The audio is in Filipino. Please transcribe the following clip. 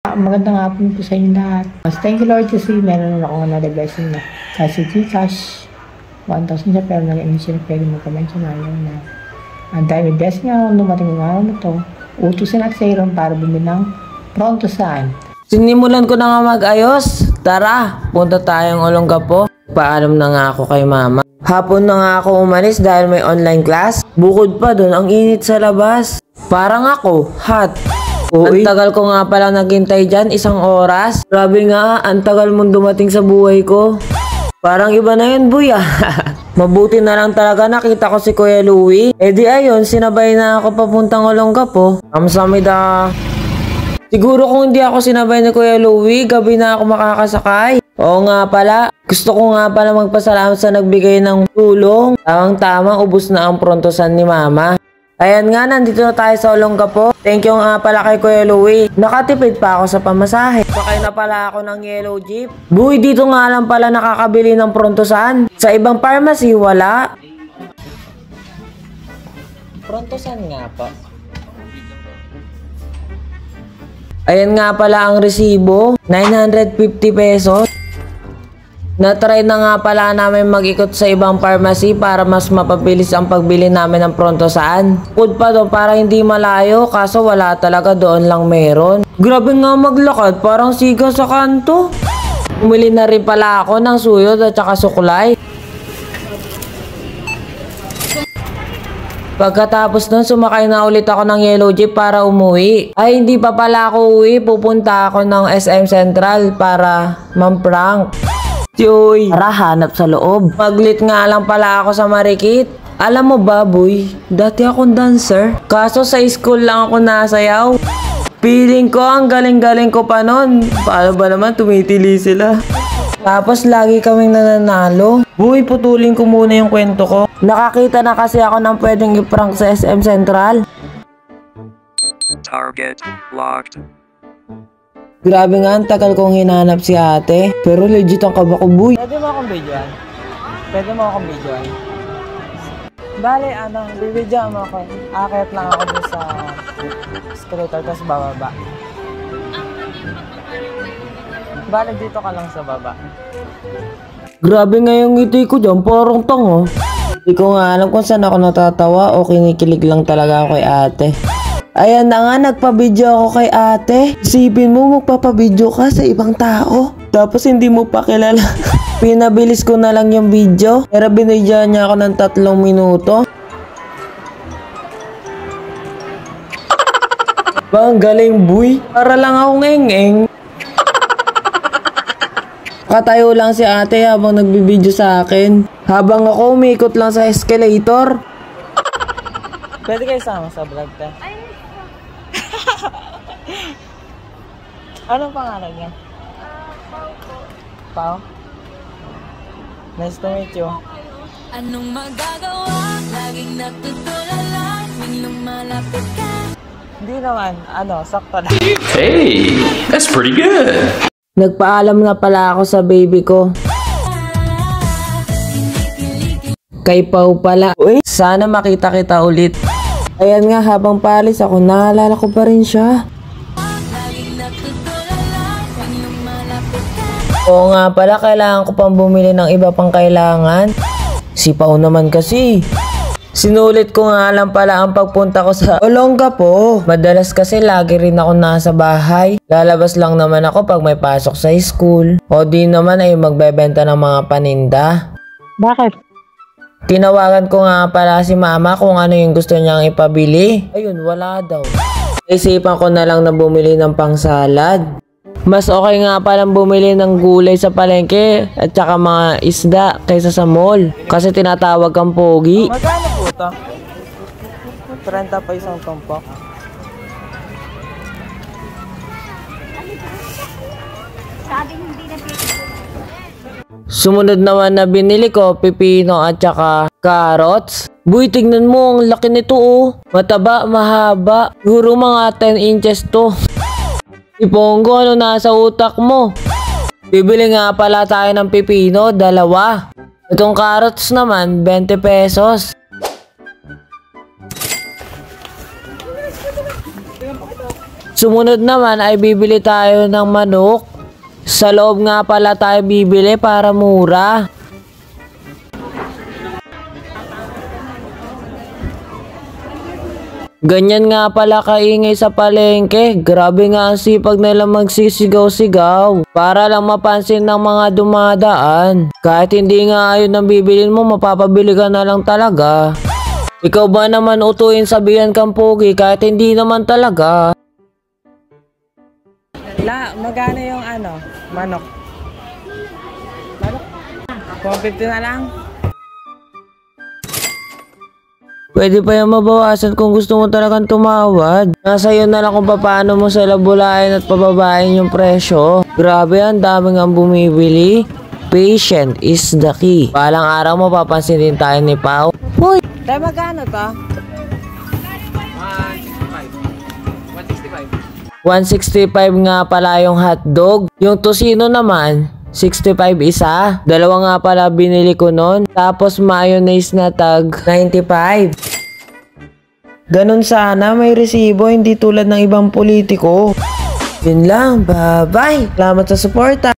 Magandang hapon po sa inyo lahat. Thank you Lord kasi meron ako another blessing na kasi Gcash 1,000 siya pero nag-inis siya pwede mo ka-mention na ang dahil blessing nga dumating ng araw na to utusin at sayron para bumili ng pronto saan. Sinimulan ko na nga mag-ayos. Tara, punta tayong Olongapo. Paalam na nga ako kay mama. Hapon na nga ako umalis dahil may online class. Bukod pa dun, ang init sa labas. Parang ako, hot. Ang tagal ko nga pala naghintay dyan, 1 oras. Grabe nga, ang tagal mong dumating sa buhay ko. Parang iba na yun, boy ah. Mabuti na lang talaga nakita ko si Kuya Louie. Eh di ayun, sinabay na ako papuntang Olongapo. Kamsamida. Siguro kung hindi ako sinabay ni Kuya Louie, gabi na ako makakasakay. Oo nga pala, gusto ko nga pala magpasalamat sa nagbigay ng tulong. Tamang-tama, ubos na ang prontosan ni mama. Ayan nga, nandito na tayo sa Olongapo. Thank you nga pala kay Kuya Louie. Nakatipid pa ako sa pamasahe. Sakay na pala ako ng yellow jeep. Buhay, dito nga lang pala nakakabili ng prontosan. Sa ibang pharmacy, wala. Prontosan nga pa. Ayan nga pala ang resibo. 950 pesos. Natry na nga pala namin mag-ikot sa ibang pharmacy para mas mapabilis ang pagbili namin ng prontosan. Bukod pa doon para hindi malayo kaso wala talaga, doon lang meron. Grabe nga maglakad, parang siga sa kanto. Bumili na rin pala ako ng suyod at saka suklay. Pagkatapos nun, sumakay na ulit ako ng yellow jeep para umuwi. Ay, hindi pa pala ako uwi. Pupunta ako ng SM Central para mam-prank. Uy, tara hanap sa loob. Maglit nga lang pala ako sa Marikit. Alam mo ba, boy, dati akong dancer. Kaso sa school lang ako nasayaw. Feeling ko ang galing-galing ko pa nun. Paano ba naman tumitili sila? Tapos lagi kaming nananalo. Boy, putulin ko muna yung kwento ko. Nakakita na kasi ako ng pwedeng i-prank sa SM Central. Target locked. Grabe nga, ang tagal kong hinanap si ate. Pero legit ang kaba ko, boy. Pwede mo akong videoan? Pwede mo akong videoan? Bale, bibidyoan mo ako. Akit lang ako dun sa escalator, tapos bababa. Bale, dito ka lang sa baba. Grabe nga yung ngiti ko dyan, parang tango. Hindi ko nga alam kung saan ako natatawa o kinikilig lang talaga ako kay ate. Ayan na nga, nagpa-video ako kay ate. Isipin mo, magpapabidyo ka sa ibang tao. Tapos hindi mo pa kilala. Pinabilis ko na lang yung video. Pero binidyoan niya ako ng 3 minuto. Bang galing, boy. Para lang akong eng-eng. Katayo lang si ate habang nagbibidyo sa akin. Habang ako umikot lang sa escalator. Pwede kayo sama sa vlog, te? Anong pangalan niya? Pao? Nice to meet you. Anong magagawa? Laging natutulala tuwing lumalapit ka. Hindi naman, sakto na. Hey, that's pretty good. Nagpaalam na pala ako sa baby ko. Kay Pao pala. Uy, sana makita kita ulit. Ayan nga, habang palis ako, naalala ko pa rin siya. Oo nga pala, kailangan ko pang bumili ng iba pang kailangan. Si Pao naman kasi. Sinulit ko nga lang pala ang pagpunta ko sa Olongapo. Madalas kasi lagi rin ako nasa bahay. Lalabas lang naman ako pag may pasok sa school. O di naman ay magbebenta ng mga paninda. Bakit? Tinawagan ko nga pala si mama kung ano yung gusto niyang ipabili. Ayun, wala daw. Isipan ko na lang na bumili ng pangsalad. Mas okay nga palang bumili ng gulay sa palengke at saka mga isda kaysa sa mall. Kasi tinatawag kang pogi. Magkano po ito? 30 pa isang tumpok. Sumunod naman na binili ko, pipino at saka carrots. Boy, tignan mo, ang laki nito oh. Mataba, mahaba. Siguro mga 10 inches to. Iponggo, ano nasa utak mo? Bibili nga pala tayo ng pipino, 2. Itong carrots naman, 20 pesos. Sumunod naman ay bibili tayo ng manok. Sa loob nga pala tayo bibili para mura. Ganyan nga pala kaingay sa palengke. Grabe nga ang sipag nila magsisigaw-sigaw para lang mapansin ng mga dumadaan. Kahit hindi nga ayun ang bibilin mo, mapapabili ka na lang talaga. Ikaw ba naman utuin sabihan kang pogi kahit hindi naman talaga? Magkano yung manok? Manok? 450 na lang? Pwede pa yung mabawasan kung gusto mo talagang tumawad. Nasa iyo na lang kung paano mo sila bulain at pababain yung presyo. Grabe, ang daming ang bumibili. Patient is the key. Balang araw mapapansin din tayo ni Pao. Hoy! Tayo magkano to? 165 nga pala yung hotdog. Yung tosino naman, 65 isa. Dalawa nga pala binili ko nun. Tapos mayonnaise na tag 95. Ganun sana, may resibo, hindi tulad ng ibang politiko. Yun lang, bye-bye. Salamat sa suporta.